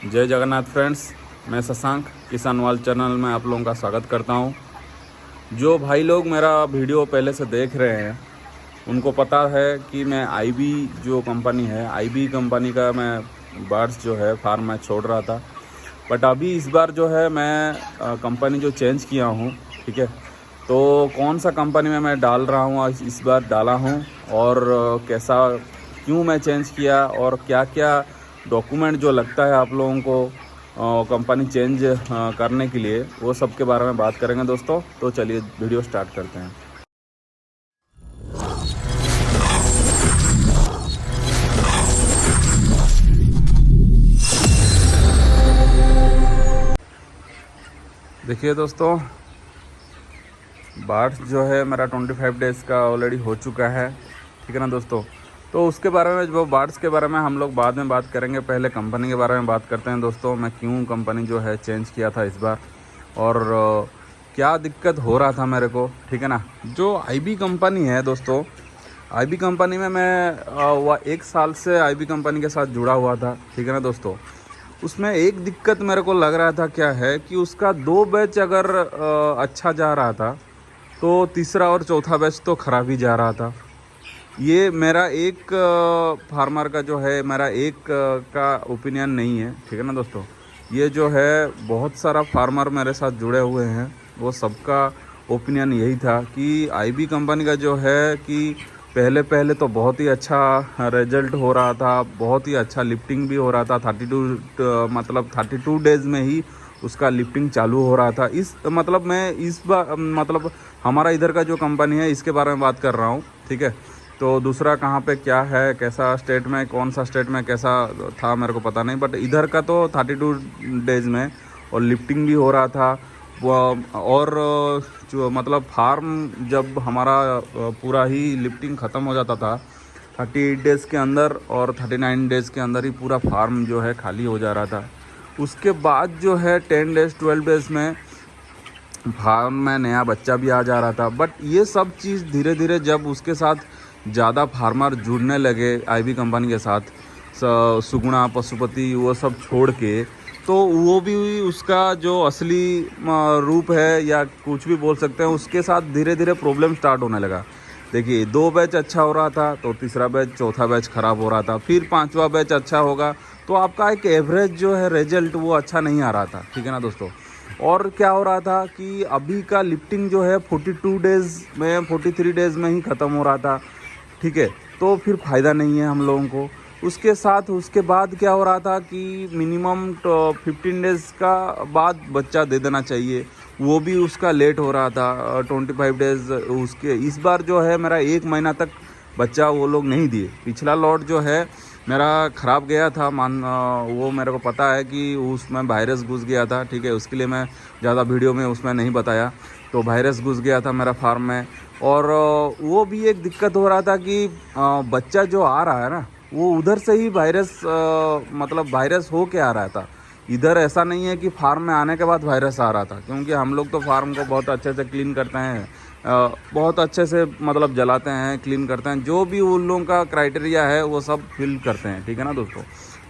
जय जगन्नाथ फ्रेंड्स, मैं शशांक किसान वाल चैनल में आप लोगों का स्वागत करता हूं। जो भाई लोग मेरा वीडियो पहले से देख रहे हैं उनको पता है कि मैं आईबी जो कंपनी है, आईबी कंपनी का मैं बर्ड्स जो है फार्म में छोड़ रहा था। बट अभी इस बार जो है मैं कंपनी जो चेंज किया हूँ, ठीक है, तो कौन सा कंपनी में मैं डाल रहा हूँ, इस बार डाला हूँ और कैसा क्यों मैं चेंज किया और क्या क्या डॉक्यूमेंट जो लगता है आप लोगों को कंपनी चेंज करने के लिए, वो सब के बारे में बात करेंगे दोस्तों। तो चलिए वीडियो स्टार्ट करते हैं। देखिए दोस्तों, बार्ड्स जो है मेरा 25 डेज़ का ऑलरेडी हो चुका है, ठीक है ना दोस्तों। तो उसके बारे में, जो बार्ड्स के बारे में हम लोग बाद में बात करेंगे, पहले कंपनी के बारे में बात करते हैं दोस्तों। मैं क्यों कंपनी जो है चेंज किया था इस बार और क्या दिक्कत हो रहा था मेरे को, ठीक है ना। जो आईबी कंपनी है दोस्तों, आईबी कंपनी में मैं 1 साल से आईबी कंपनी के साथ जुड़ा हुआ था, ठीक है ना दोस्तों। उसमें एक दिक्कत मेरे को लग रहा था, क्या है कि उसका 2 बैच अगर अच्छा जा रहा था तो तीसरा और चौथा बैच तो ख़राब ही जा रहा था। ये मेरा एक फार्मर का जो है, मेरा एक का ओपिनियन नहीं है, ठीक है ना दोस्तों। ये जो है बहुत सारा फार्मर मेरे साथ जुड़े हुए हैं, वो सबका ओपिनियन यही था कि आईबी कंपनी का जो है कि पहले तो बहुत ही अच्छा रिजल्ट हो रहा था, बहुत ही अच्छा लिफ्टिंग भी हो रहा था। 32 डेज़ में ही उसका लिफ्टिंग चालू हो रहा था। मैं इस बार हमारा इधर का जो कंपनी है इसके बारे में बात कर रहा हूँ, ठीक है। तो दूसरा कहाँ पे क्या है, कैसा स्टेट में, कौन सा स्टेट में कैसा था मेरे को पता नहीं, बट इधर का तो 32 डेज़ में और लिफ्टिंग भी हो रहा था। और जो फार्म जब हमारा पूरा ही लिफ्टिंग ख़त्म हो जाता था 38 डेज़ के अंदर और 39 डेज़ के अंदर ही पूरा फार्म जो है खाली हो जा रहा था। उसके बाद जो है 10 डेज़ 12 डेज़ में फार्म में नया बच्चा भी आ जा रहा था। बट ये सब चीज़ धीरे धीरे जब उसके साथ ज़्यादा फार्मर जुड़ने लगे आईबी कंपनी के साथ, सुगुणा, पशुपति, वो सब छोड़ के, तो वो भी उसका जो असली रूप है या कुछ भी बोल सकते हैं, उसके साथ धीरे धीरे प्रॉब्लम स्टार्ट होने लगा। देखिए, 2 बैच अच्छा हो रहा था तो तीसरा बैच, चौथा बैच ख़राब हो रहा था, फिर 5वां बैच अच्छा होगा तो आपका एक एवरेज जो है रिजल्ट वो अच्छा नहीं आ रहा था, ठीक है ना दोस्तों। और क्या हो रहा था कि अभी का लिफ्टिंग जो है 42 डेज़ में, 43 डेज़ में ही ख़त्म हो रहा था, ठीक है। तो फिर फ़ायदा नहीं है हम लोगों को। उसके बाद क्या हो रहा था कि मिनिमम 15 डेज़ का बाद बच्चा दे देना चाहिए, वो भी उसका लेट हो रहा था 25 डेज़ उसके। इस बार जो है मेरा 1 महीना तक बच्चा वो लोग नहीं दिए। पिछला लॉट जो है मेरा ख़राब गया था, वो मेरे को पता है कि उसमें वायरस घुस गया था, ठीक है। उसके लिए मैं ज़्यादा वीडियो में उसमें नहीं बताया। तो वायरस घुस गया था मेरा फार्म में और वो भी एक दिक्कत हो रहा था कि बच्चा जो आ रहा है ना, वो उधर से ही वायरस हो के आ रहा था। इधर ऐसा नहीं है कि फार्म में आने के बाद वायरस आ रहा था, क्योंकि हम लोग तो फार्म को बहुत अच्छे से क्लीन करते हैं, बहुत अच्छे से जलाते हैं, क्लीन करते हैं, जो भी उन लोगों का क्राइटेरिया है वो सब फिल करते हैं, ठीक है ना दोस्तों।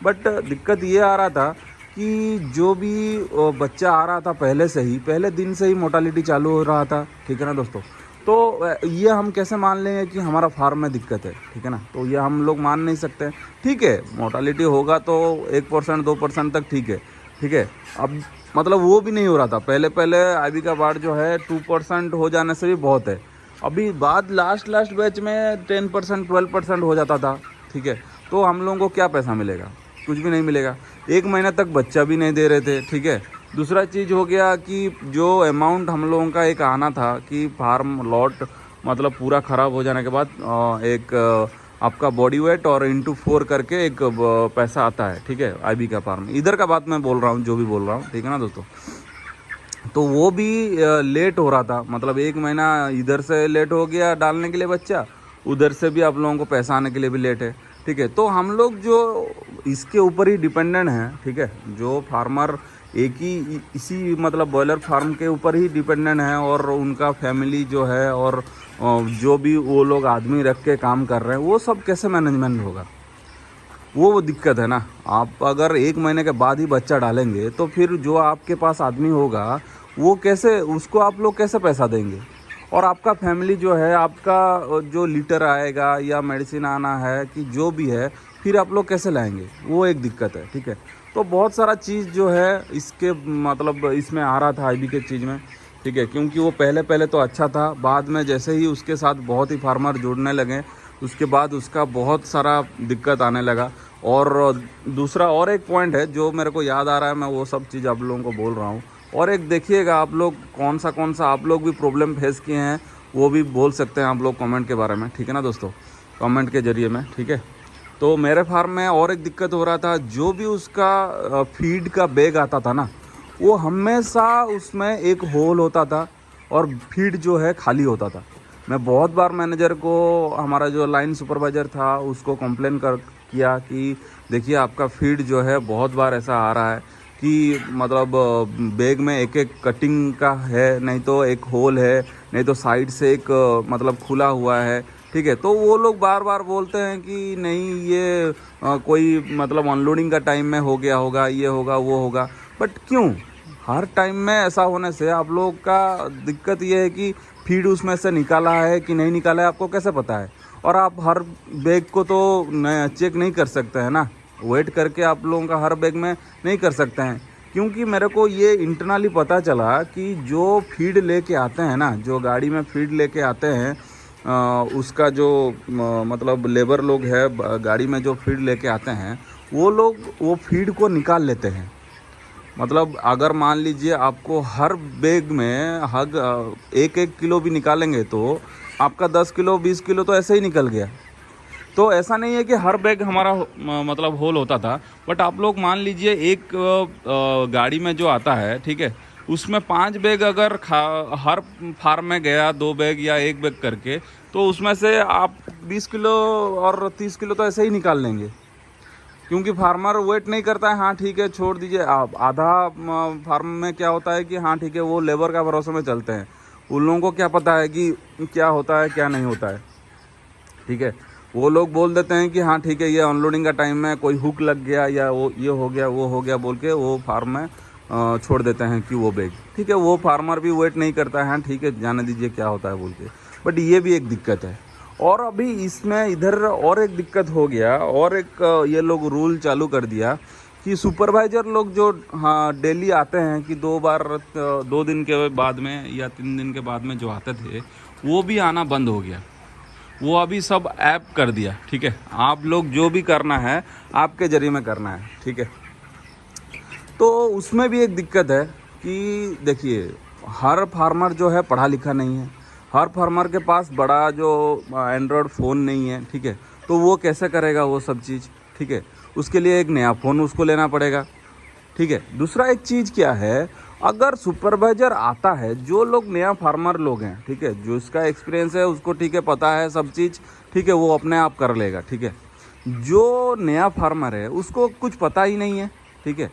बट दिक्कत ये आ रहा था कि जो भी बच्चा आ रहा था पहले दिन से ही मोर्टालिटी चालू हो रहा था, ठीक है ना दोस्तों। तो ये हम कैसे मान लेंगे कि हमारा फार्म में दिक्कत है, ठीक है ना। तो ये हम लोग मान नहीं सकते, ठीक है। मोर्टालिटी होगा तो 1% 2% तक ठीक है, ठीक है। अब वो भी नहीं हो रहा था। पहले आईबी का बाढ़ जो है 2% हो जाने से भी बहुत है। अभी बाद लास्ट बैच में 10% 12% हो जाता था, ठीक है। तो हम लोगों को क्या पैसा मिलेगा? कुछ भी नहीं मिलेगा। 1 महीना तक बच्चा भी नहीं दे रहे थे, ठीक है। दूसरा चीज़ हो गया कि जो अमाउंट हम लोगों का एक आना था कि फार्म लॉट पूरा ख़राब हो जाने के बाद एक आपका बॉडी वेट और इंटू 4 करके एक पैसा आता है, ठीक है, आईबी का फार्म। इधर का बात मैं बोल रहा हूँ, जो भी बोल रहा हूँ, ठीक है ना दोस्तों। तो वो भी लेट हो रहा था, 1 महीना इधर से लेट हो गया डालने के लिए बच्चा, उधर से भी आप लोगों को पैसा आने के लिए भी लेट है, ठीक है। तो हम लोग जो इसके ऊपर ही डिपेंडेंट हैं, ठीक है, जो फार्मर एक ही इसी बॉयलर फार्म के ऊपर ही डिपेंडेंट है और उनका फैमिली जो है और जो भी वो लोग आदमी रख के काम कर रहे हैं, वो सब कैसे मैनेजमेंट होगा? वो दिक्कत है ना। आप अगर 1 महीने के बाद ही बच्चा डालेंगे तो फिर जो आपके पास आदमी होगा वो कैसे, उसको आप लोग कैसे पैसा देंगे? और आपका फैमिली जो है, आपका जो लीटर आएगा या मेडिसिन आना है कि जो भी है, फिर आप लोग कैसे लाएंगे? वो एक दिक्कत है, ठीक है। तो बहुत सारा चीज़ जो है इसके मतलब इसमें आ रहा था आईबी के चीज़ में, ठीक है। क्योंकि वो पहले पहले तो अच्छा था, बाद में जैसे ही उसके साथ बहुत ही फार्मर जुड़ने लगे उसके बाद उसका बहुत सारा दिक्कत आने लगा। और दूसरा और एक पॉइंट है जो मेरे को याद आ रहा है, मैं वो सब चीज़ आप लोगों को बोल रहा हूँ। और एक देखिएगा आप लोग कौन सा आप लोग भी प्रॉब्लम फेस किए हैं वो भी बोल सकते हैं आप लोग कमेंट के बारे में, ठीक है ना दोस्तों, कमेंट के ज़रिए में, ठीक है। तो मेरे फार्म में और एक दिक्कत हो रहा था, जो भी उसका फीड का बैग आता था ना, वो हमेशा उसमें एक होल होता था और फीड जो है खाली होता था। मैं बहुत बार मैनेजर को, हमारा जो लाइन सुपरवाइज़र था, उसको कंप्लेन कर किया कि देखिए आपका फीड जो है बहुत बार ऐसा आ रहा है कि मतलब बैग में एक एक कटिंग का है, नहीं तो एक होल है, नहीं तो साइड से एक मतलब खुला हुआ है, ठीक है। तो वो लोग बार बार बोलते हैं कि नहीं ये कोई मतलब अनलोडिंग का टाइम में हो गया होगा, ये होगा वो होगा। बट क्यों हर टाइम में ऐसा होने से आप लोग का दिक्कत ये है कि फीड उसमें से निकाला है कि नहीं निकाला है आपको कैसे पता है? और आप हर बैग को तो चेक नहीं कर सकते हैं ना, वेट करके आप लोगों का हर बैग में नहीं कर सकते हैं। क्योंकि मेरे को ये इंटरनली पता चला कि जो फीड लेके आते हैं ना, जो गाड़ी में फीड लेके आते हैं उसका जो मतलब लेबर लोग है गाड़ी में जो फीड लेके आते हैं, वो लोग वो फीड को निकाल लेते हैं। मतलब अगर मान लीजिए आपको हर बैग में हग 1-1 किलो भी निकालेंगे तो आपका 10 किलो 20 किलो तो ऐसे ही निकल गया। तो ऐसा नहीं है कि हर बैग हमारा मतलब होल होता था। बट आप लोग मान लीजिए एक गाड़ी में जो आता है, ठीक है, उसमें 5 बैग अगर हर फार्म में गया 2 बैग या 1 बैग करके, तो उसमें से आप 20 किलो और 30 किलो तो ऐसे ही निकाल लेंगे। क्योंकि फार्मर वेट नहीं करता है, हाँ ठीक है छोड़ दीजिए। आप आधा फार्म में क्या होता है कि हाँ ठीक है वो लेबर का भरोसे में चलते हैं, उन लोगों को क्या पता है कि क्या होता है क्या नहीं होता है, ठीक है। वो लोग बोल देते हैं कि हाँ ठीक है ये अनलोडिंग का टाइम में कोई हुक लग गया या वो ये हो गया वो हो गया बोल के वो फार्म में छोड़ देते हैं कि वो बैग, ठीक है। वो फार्मर भी वेट नहीं करता है, हाँ ठीक है जाने दीजिए क्या होता है बोल के। बट ये भी एक दिक्कत है। और अभी इसमें इधर और एक दिक्कत हो गया, और एक ये लोग रूल चालू कर दिया कि सुपरवाइज़र लोग जो हाँ डेली आते हैं कि 2 बार 2 दिन के बाद में या 3 दिन के बाद में जो आते थे, वो भी आना बंद हो गया। वो अभी सब ऐप कर दिया, ठीक है। आप लोग जो भी करना है आपके ज़रिए में करना है, ठीक है। तो उसमें भी एक दिक्कत है कि देखिए हर फार्मर जो है पढ़ा लिखा नहीं है, हर फार्मर के पास बड़ा जो एंड्रॉयड फ़ोन नहीं है, ठीक है। तो वो कैसे करेगा वो सब चीज़, ठीक है। उसके लिए एक नया फ़ोन उसको लेना पड़ेगा, ठीक है। दूसरा एक चीज़ क्या है, अगर सुपरवाइज़र आता है, जो लोग नया फार्मर लोग हैं, ठीक है, जो इसका एक्सपीरियंस है उसको ठीक है पता है सब चीज़, ठीक है, वो अपने आप कर लेगा, ठीक है। जो नया फार्मर है उसको कुछ पता ही नहीं है, ठीक है,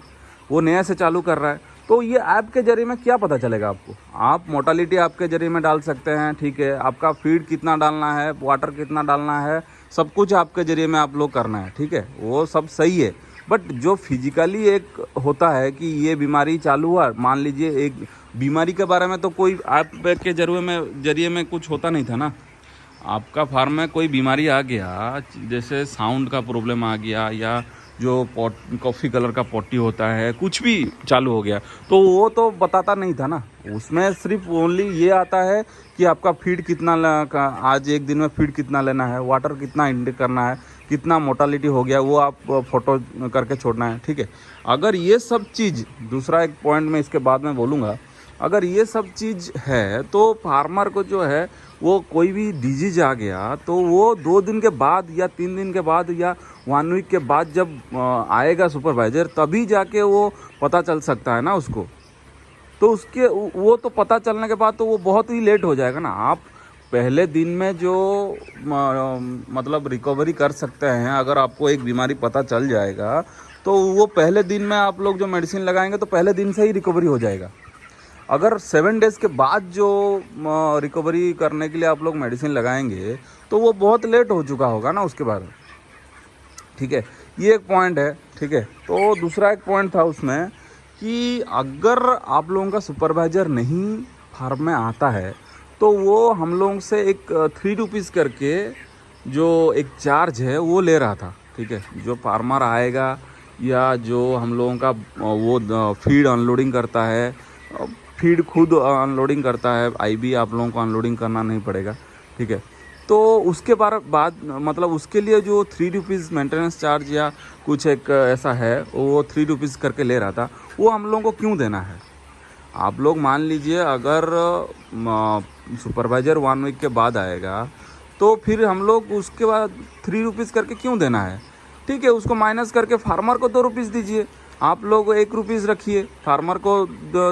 वो नया से चालू कर रहा है। तो ये ऐप के जरिए में क्या पता चलेगा आपको? आप मोर्टालिटी आपके जरिए में डाल सकते हैं, ठीक है, आपका फीड कितना डालना है, वाटर कितना डालना है, सब कुछ आपके जरिए में आप लोग करना है, ठीक है, वो सब सही है। बट जो फिजिकली एक होता है कि ये बीमारी चालू हुआ, मान लीजिए एक बीमारी के बारे में तो कोई ऐप के जरिए में कुछ होता नहीं था ना। आपका फार्म में कोई बीमारी आ गया, जैसे साउंड का प्रॉब्लम आ गया या जो कॉफ़ी कलर का पॉटी होता है, कुछ भी चालू हो गया, तो वो तो बताता नहीं था ना। उसमें सिर्फ ओनली ये आता है कि आपका फीड कितना आज एक दिन में फीड कितना लेना है, वाटर कितना इंटेक करना है, कितना मोर्टालिटी हो गया वो आप फोटो करके छोड़ना है, ठीक है। अगर ये सब चीज़, दूसरा एक पॉइंट मैं इसके बाद में बोलूँगा, अगर ये सब चीज़ है तो फार्मर को जो है वो कोई भी डिजीज आ गया तो वो 2 दिन के बाद या 3 दिन के बाद या 1 वीक के बाद जब आएगा सुपरवाइज़र, तभी जाके वो पता चल सकता है ना उसको। तो उसके वो तो पता चलने के बाद तो वो बहुत ही लेट हो जाएगा ना। आप पहले दिन में जो मतलब रिकवरी कर सकते हैं, अगर आपको एक बीमारी पता चल जाएगा तो वो पहले दिन में आप लोग जो मेडिसिन लगाएंगे तो पहले दिन से ही रिकवरी हो जाएगा। अगर 7 डेज़ के बाद जो रिकवरी करने के लिए आप लोग मेडिसिन लगाएंगे तो वो बहुत लेट हो चुका होगा ना उसके बाद, ठीक है। ये एक पॉइंट है, ठीक है। तो दूसरा एक पॉइंट था उसमें कि अगर आप लोगों का सुपरवाइज़र नहीं फार्म में आता है तो वो हम लोगों से एक 3 रुपीज़ करके जो एक चार्ज है वो ले रहा था, ठीक है। जो फार्मर आएगा या जो हम लोगों का वो फीड अनलोडिंग करता है, फीड खुद अनलोडिंग करता है, आईबी आप लोगों को अनलोडिंग करना नहीं पड़ेगा, ठीक है। तो उसके बाद मतलब उसके लिए जो 3 रुपीज़ मेंटेनेंस चार्ज या कुछ एक ऐसा है वो 3 रुपीज़ करके ले रहा था, वो हम लोगों को क्यों देना है? आप लोग मान लीजिए अगर सुपरवाइज़र 1 वीक के बाद आएगा तो फिर हम लोग उसके बाद 3 रुपीज़ करके क्यों देना है? ठीक है, उसको माइनस करके फार्मर को 2 रुपीज़ दीजिए, आप लोग 1 रुपीज़ रखिए, फार्मर को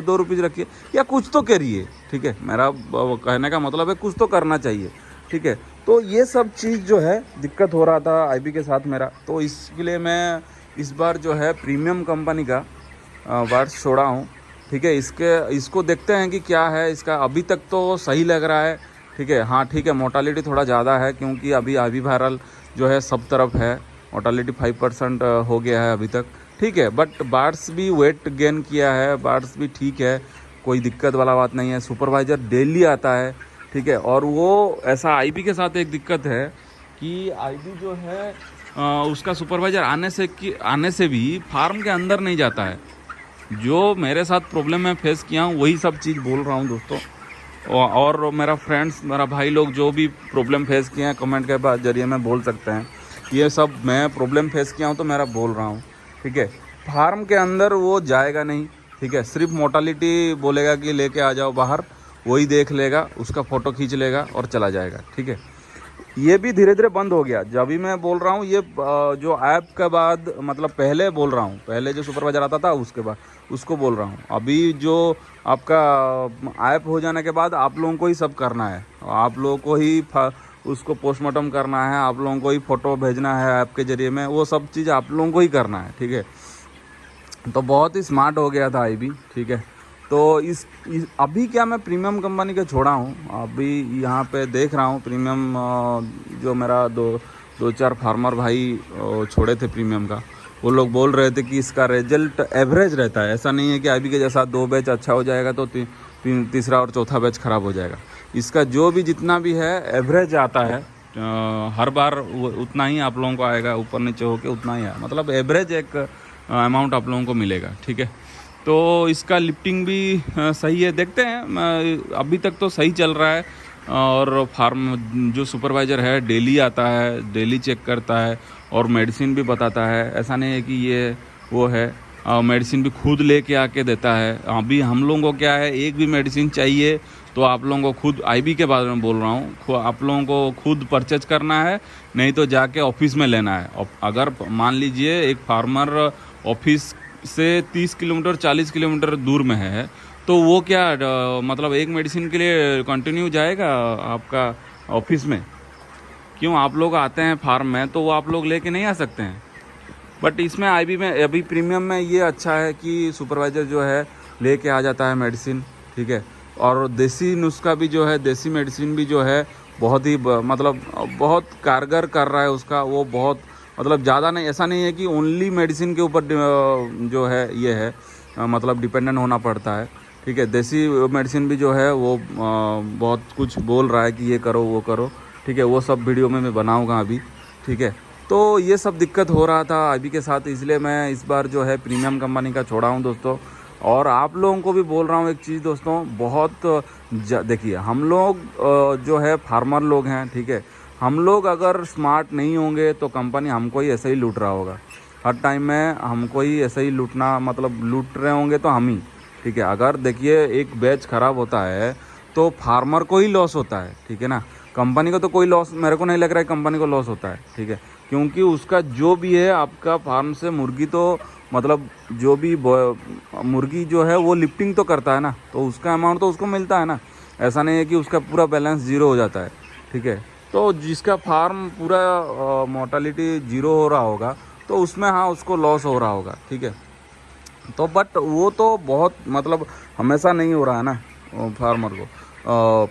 2 रुपीज़ रखिए, या कुछ तो करिए, ठीक है। मेरा कहने का मतलब है कुछ तो करना चाहिए, ठीक है। तो ये सब चीज़ जो है दिक्कत हो रहा था आईबी के साथ मेरा, तो इसके लिए मैं इस बार जो है प्रीमियम कंपनी का बार्ड्स छोड़ा हूँ, ठीक है। इसको देखते हैं कि क्या है इसका। अभी तक तो सही लग रहा है, ठीक है। हाँ ठीक है, मोर्टालिटी थोड़ा ज़्यादा है क्योंकि अभी आईवी वायरल जो है सब तरफ है, मोर्टालिटी 5% हो गया है अभी तक, ठीक है। बट बार्ड्स भी वेट गेन किया है, बार्ड्स भी ठीक है, कोई दिक्कत वाला बात नहीं है। सुपरवाइज़र डेली आता है, ठीक है। और वो ऐसा आईबी के साथ एक दिक्कत है कि आईबी जो है उसका सुपरवाइज़र आने से भी फार्म के अंदर नहीं जाता है। जो मेरे साथ प्रॉब्लम मैं फेस किया हूँ वही सब चीज़ बोल रहा हूँ दोस्तों। और मेरा फ्रेंड्स, मेरा भाई लोग जो भी प्रॉब्लम फेस किए हैं कमेंट के जरिए में बोल सकते हैं। ये सब मैं प्रॉब्लम फेस किया हूँ तो मेरा बोल रहा हूँ, ठीक है। फार्म के अंदर वो जाएगा नहीं, ठीक है। सिर्फ मोर्टालिटी बोलेगा कि लेके आ जाओ बाहर, वही देख लेगा, उसका फ़ोटो खींच लेगा और चला जाएगा, ठीक है। ये भी धीरे धीरे बंद हो गया। जब भी मैं बोल रहा हूँ ये जो ऐप के बाद, मतलब पहले बोल रहा हूँ, पहले जो सुपरवाइजर आता था उसके बाद उसको बोल रहा हूँ। अभी जो आपका ऐप हो जाने के बाद आप लोगों को ही सब करना है, आप लोगों को ही उसको पोस्टमार्टम करना है, आप लोगों को ही फ़ोटो भेजना है ऐप के ज़रिए में, वो सब चीज़ आप लोगों को ही करना है, ठीक है। तो बहुत ही स्मार्ट हो गया था आईबी, ठीक है। तो अभी क्या मैं प्रीमियम कंपनी का छोड़ा हूँ, अभी यहाँ पे देख रहा हूँ प्रीमियम जो मेरा दो चार फार्मर भाई छोड़े थे प्रीमियम का, वो लोग बोल रहे थे कि इसका रिजल्ट एवरेज रहता है। ऐसा नहीं है कि आईबी के जैसा 2 बैच अच्छा हो जाएगा तो तीसरा और चौथा बैच ख़राब हो जाएगा। इसका जो भी जितना भी है एवरेज आता है, हर बार उतना ही आप लोगों को आएगा, ऊपर नीचे होके उतना ही है, मतलब एवरेज एक अमाउंट आप लोगों को मिलेगा, ठीक है। तो इसका लिफ्टिंग भी सही है, देखते हैं। अभी तक तो सही चल रहा है। और फार्म जो सुपरवाइज़र है डेली आता है, डेली चेक करता है और मेडिसिन भी बताता है। ऐसा नहीं है कि ये वो है, मेडिसिन भी खुद लेके आके देता है। अभी हम लोगों को क्या है, एक भी मेडिसिन चाहिए तो आप लोगों को खुद, आईबी के बारे में बोल रहा हूँ, आप लोगों को खुद परचेज करना है, नहीं तो जाके ऑफिस में लेना है। अगर मान लीजिए एक फार्मर ऑफिस से 30 किलोमीटर 40 किलोमीटर दूर में है तो वो क्या मतलब एक मेडिसिन के लिए कंटिन्यू जाएगा आपका ऑफिस में? क्यों? आप लोग आते हैं फार्म में तो वो आप लोग लेके नहीं आ सकते हैं। बट इसमें आईबी में अभी प्रीमियम में ये अच्छा है कि सुपरवाइज़र जो है लेके आ जाता है मेडिसिन, ठीक है। और देसी नुस्खा भी जो है, देसी मेडिसिन भी जो है बहुत ही मतलब बहुत कारगर कर रहा है उसका, वो बहुत मतलब ज़्यादा नहीं, ऐसा नहीं है कि ओनली मेडिसिन के ऊपर जो है ये है मतलब डिपेंडेंट होना पड़ता है, ठीक है। देसी मेडिसिन भी जो है वो बहुत कुछ बोल रहा है कि ये करो वो करो, ठीक है। वो सब वीडियो में मैं बनाऊँगा अभी, ठीक है। तो ये सब दिक्कत हो रहा था आईबी के साथ, इसलिए मैं इस बार जो है प्रीमियम कंपनी का छोड़ा हूँ दोस्तों। और आप लोगों को भी बोल रहा हूँ एक चीज़ दोस्तों, बहुत देखिए हम लोग जो है फार्मर लोग हैं, ठीक है। हम लोग अगर स्मार्ट नहीं होंगे तो कंपनी हमको ही ऐसे ही लूट रहा होगा, हर टाइम में हमको ही ऐसे ही लूटना, मतलब लूट रहे होंगे तो हम ही, ठीक है। अगर देखिए एक बैच ख़राब होता है तो फार्मर को ही लॉस होता है, ठीक है ना। कंपनी को तो कोई लॉस, मेरे को नहीं लग रहा है कंपनी को लॉस होता है, ठीक है। क्योंकि उसका जो भी है आपका फार्म से मुर्गी तो मतलब जो भी मुर्गी जो है वो लिफ्टिंग तो करता है ना, तो उसका अमाउंट तो उसको मिलता है ना। ऐसा नहीं है कि उसका पूरा बैलेंस ज़ीरो हो जाता है, ठीक है। तो जिसका फार्म पूरा मोर्टालिटी ज़ीरो हो रहा होगा तो उसमें हाँ उसको लॉस हो रहा होगा, ठीक है। तो बट वो तो बहुत मतलब हमेशा नहीं हो रहा है ना फार्मर को,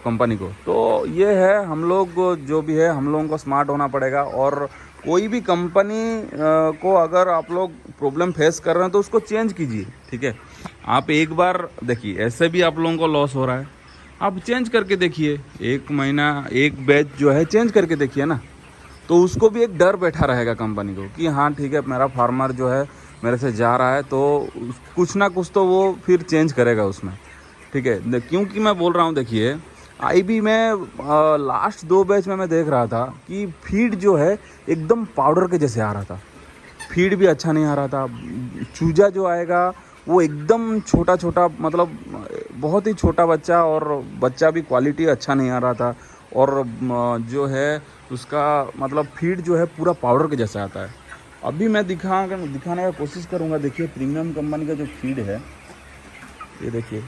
कंपनी को। तो ये है, हम लोग जो भी है हम लोगों को स्मार्ट होना पड़ेगा। और कोई भी कंपनी को अगर आप लोग प्रॉब्लम फेस कर रहे हैं तो उसको चेंज कीजिए, ठीक है। आप एक बार देखिए, ऐसे भी आप लोगों को लॉस हो रहा है, आप चेंज करके देखिए, 1 महीना एक बैच जो है चेंज करके देखिए ना, तो उसको भी एक डर बैठा रहेगा कंपनी को कि हाँ ठीक है, मेरा फार्मर जो है मेरे से जा रहा है, तो कुछ ना कुछ तो वो फिर चेंज करेगा उसमें, ठीक है। क्योंकि मैं बोल रहा हूँ, देखिए आईबी में लास्ट 2 बैच में मैं देख रहा था कि फीड जो है एकदम पाउडर के जैसे आ रहा था, फीड भी अच्छा नहीं आ रहा था, चूजा जो आएगा वो एकदम छोटा छोटा, मतलब बहुत ही छोटा बच्चा, और बच्चा भी क्वालिटी अच्छा नहीं आ रहा था, और जो है उसका मतलब फीड जो है पूरा पाउडर के जैसा आता है। अभी मैं दिखाने का कोशिश करूँगा। देखिए प्रीमियम कंपनी का जो फीड है, ये देखिए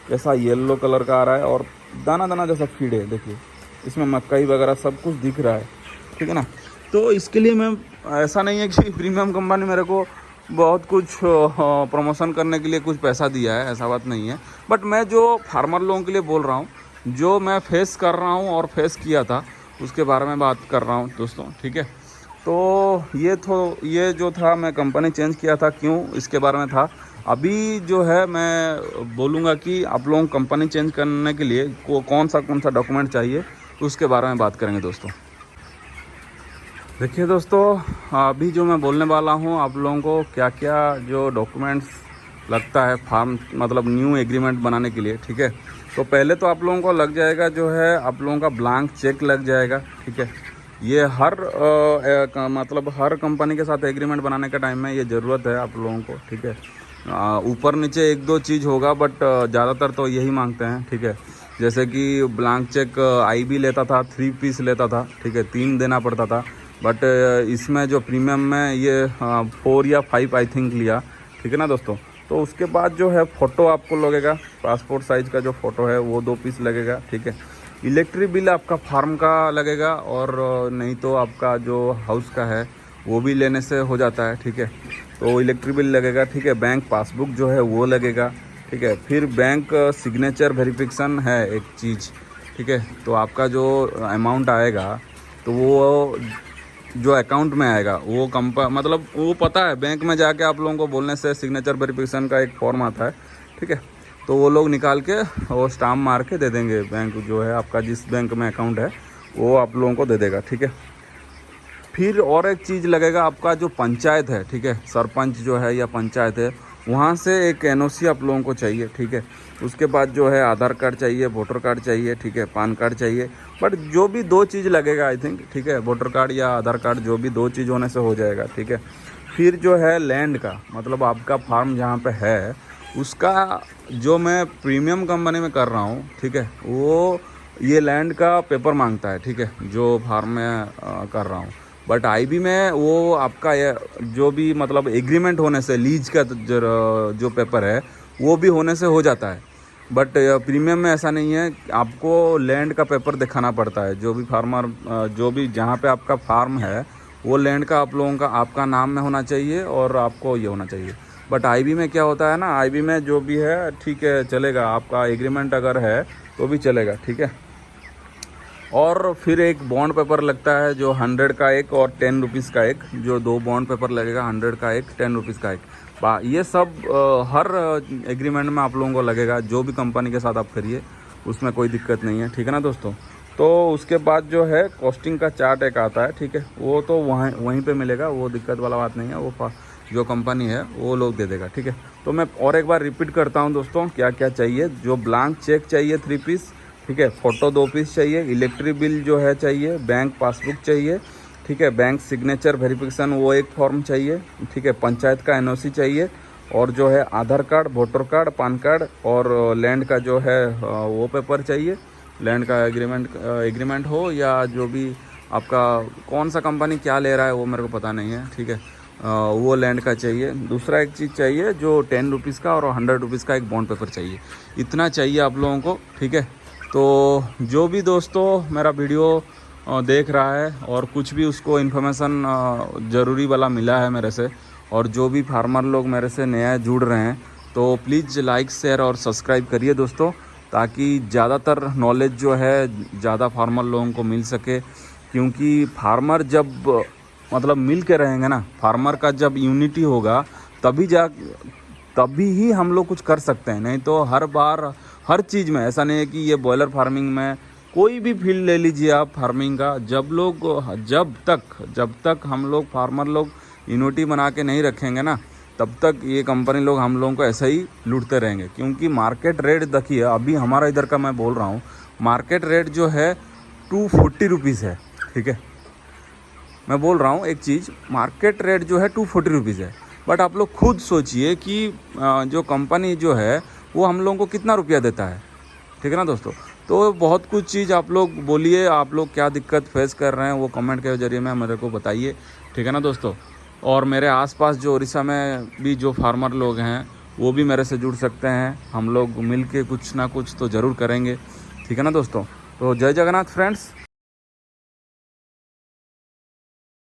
कैसा येलो कलर का आ रहा है और दाना दाना जैसा फीड है। देखिए इसमें मकई वगैरह सब कुछ दिख रहा है, ठीक है ना। तो इसके लिए मैं, ऐसा नहीं है कि प्रीमियम कंपनी मेरे को बहुत कुछ प्रमोशन करने के लिए कुछ पैसा दिया है, ऐसा बात नहीं है। बट मैं जो फार्मर लोगों के लिए बोल रहा हूँ, जो मैं फेस कर रहा हूँ और फेस किया था, उसके बारे में बात कर रहा हूँ दोस्तों, ठीक है। तो ये जो था, मैं कंपनी चेंज किया था, क्यों, इसके बारे में था। अभी जो है मैं बोलूँगा कि आप लोगों को कंपनी चेंज करने के लिए कौन सा डॉक्यूमेंट चाहिए, उसके बारे में बात करेंगे दोस्तों। देखिए दोस्तों, अभी जो मैं बोलने वाला हूँ आप लोगों को, क्या क्या जो डॉक्यूमेंट्स लगता है फार्म, मतलब न्यू एग्रीमेंट बनाने के लिए, ठीक है। तो पहले तो आप लोगों को लग जाएगा, जो है आप लोगों का ब्लैंक चेक लग जाएगा, ठीक है। ये मतलब हर कंपनी के साथ एग्रीमेंट बनाने के टाइम में ये ज़रूरत है आप लोगों को, ठीक है। ऊपर नीचे 1-2 चीज़ होगा, बट ज़्यादातर तो यही मांगते हैं, ठीक है। जैसे कि ब्लैंक चेक आईबी लेता था, 3 पीस लेता था, ठीक है, 3 देना पड़ता था। बट इसमें जो प्रीमियम में ये 4 या 5 आई थिंक लिया, ठीक है ना दोस्तों। तो उसके बाद जो है फ़ोटो आपको लगेगा, पासपोर्ट साइज़ का जो फ़ोटो है वो 2 पीस लगेगा, ठीक है। इलेक्ट्रिक बिल आपका फार्म का लगेगा, और नहीं तो आपका जो हाउस का है वो भी लेने से हो जाता है, ठीक है। तो इलेक्ट्रिक बिल लगेगा, ठीक है। बैंक पासबुक जो है वो लगेगा, ठीक है। फिर बैंक सिग्नेचर वेरिफिकेशन है एक चीज़, ठीक है। तो आपका जो अमाउंट आएगा, तो वो जो अकाउंट में आएगा वो मतलब वो पता है, बैंक में जाके आप लोगों को बोलने से सिग्नेचर वेरिफिकेशन का एक फॉर्म आता है, ठीक है। तो वो लोग निकाल के वो स्टाम्प मार के दे देंगे, बैंक जो है आपका जिस बैंक में अकाउंट है वो आप लोगों को दे देगा, ठीक है। फिर और एक चीज़ लगेगा, आपका जो पंचायत है, ठीक है, सरपंच जो है या पंचायत है, वहाँ से एक एनओसी आप लोगों को चाहिए, ठीक है। उसके बाद जो है आधार कार्ड चाहिए, वोटर कार्ड चाहिए, ठीक है, पान कार्ड चाहिए। बट जो भी 2 चीज़ लगेगा आई थिंक, ठीक है, वोटर कार्ड या आधार कार्ड, जो भी 2 चीज़ होने से हो जाएगा, ठीक है। फिर जो है लैंड का, मतलब आपका फार्म जहाँ पे है उसका, जो मैं प्रीमियम कंपनी में कर रहा हूँ, ठीक है, वो ये लैंड का पेपर मांगता है, ठीक है, जो फार्म में कर रहा हूँ। बट आईबी में वो आपका जो भी मतलब एग्रीमेंट होने से, लीज का जो पेपर है वो भी होने से हो जाता है। बट प्रीमियम में ऐसा नहीं है, आपको लैंड का पेपर दिखाना पड़ता है। जो भी फार्मर, जो भी जहाँ पे आपका फार्म है, वो लैंड का आप लोगों का, आपका नाम में होना चाहिए, और आपको ये होना चाहिए। बट आईबी में क्या होता है ना, आईबी में जो भी है ठीक है चलेगा, आपका एग्रीमेंट अगर है तो भी चलेगा, ठीक है। और फिर एक बॉन्ड पेपर लगता है, जो 100 का एक और 10 रुपीज़ का एक, जो 2 बॉन्ड पेपर लगेगा, 100 का एक, 10 रुपीज़ का एक। ये सब हर एग्रीमेंट में आप लोगों को लगेगा, जो भी कंपनी के साथ आप करिए उसमें कोई दिक्कत नहीं है, ठीक है ना दोस्तों। तो उसके बाद जो है कॉस्टिंग का चार्ट एक आता है, ठीक है, वो तो वहीं पे मिलेगा, वो दिक्कत वाला बात नहीं है, वो जो कंपनी है वो लोग दे देगा, ठीक है। तो मैं और एक बार रिपीट करता हूँ दोस्तों, क्या क्या चाहिए। जो ब्लैंक चेक चाहिए 3 पीस, ठीक है, फ़ोटो 2 पीस चाहिए, इलेक्ट्रिक बिल जो है चाहिए, बैंक पासबुक चाहिए, ठीक है, बैंक सिग्नेचर वेरिफिकेशन वो एक फॉर्म चाहिए, ठीक है, पंचायत का एनओसी चाहिए, और जो है Aadhaar card, voter card, pan card, और लैंड का जो है वो पेपर चाहिए। लैंड का एग्रीमेंट हो, या जो भी आपका कौन सा कंपनी क्या ले रहा है वो मेरे को पता नहीं है, ठीक है, वो लैंड का चाहिए। दूसरा एक चीज़ चाहिए जो 10 रुपीज़ का और 100 रुपीज़ का एक बॉन्ड पेपर चाहिए। इतना चाहिए आप लोगों को, ठीक है। तो जो भी दोस्तों मेरा वीडियो देख रहा है और कुछ भी उसको इन्फॉर्मेशन ज़रूरी वाला मिला है मेरे से, और जो भी फार्मर लोग मेरे से नया जुड़ रहे हैं, तो प्लीज़ लाइक, शेयर और सब्सक्राइब करिए दोस्तों, ताकि ज़्यादातर नॉलेज जो है ज़्यादा फार्मर लोगों को मिल सके। क्योंकि फार्मर जब मतलब मिल के रहेंगे ना, फार्मर का जब यूनिटी होगा तभी ही हम लोग कुछ कर सकते हैं। नहीं तो हर बार हर चीज़ में ऐसा नहीं है कि ये बॉयलर फार्मिंग में, कोई भी फील्ड ले लीजिए आप फार्मिंग का, जब तक हम लोग फार्मर लोग यूनिटी बना के नहीं रखेंगे ना, तब तक ये कंपनी लोग हम लोगों को ऐसे ही लूटते रहेंगे। क्योंकि मार्केट रेट देखिए, अभी हमारा इधर का मैं बोल रहा हूँ, मार्केट रेट जो है 240 रुपीज़ है। ठीक है, मैं बोल रहा हूँ एक चीज़, मार्केट रेट जो है 240 रुपीज़ है। बट आप लोग खुद सोचिए कि जो कंपनी जो है वो हम लोगों को कितना रुपया देता है। ठीक है ना दोस्तों। तो बहुत कुछ चीज़ आप लोग बोलिए, आप लोग क्या दिक्कत फेस कर रहे हैं वो कमेंट के जरिए में मेरे को बताइए। ठीक है ना दोस्तों। और मेरे आसपास जो उड़ीसा में भी जो फार्मर लोग हैं वो भी मेरे से जुड़ सकते हैं, हम लोग मिल के कुछ ना कुछ तो ज़रूर करेंगे। ठीक है ना दोस्तों। तो जय जगन्नाथ फ्रेंड्स।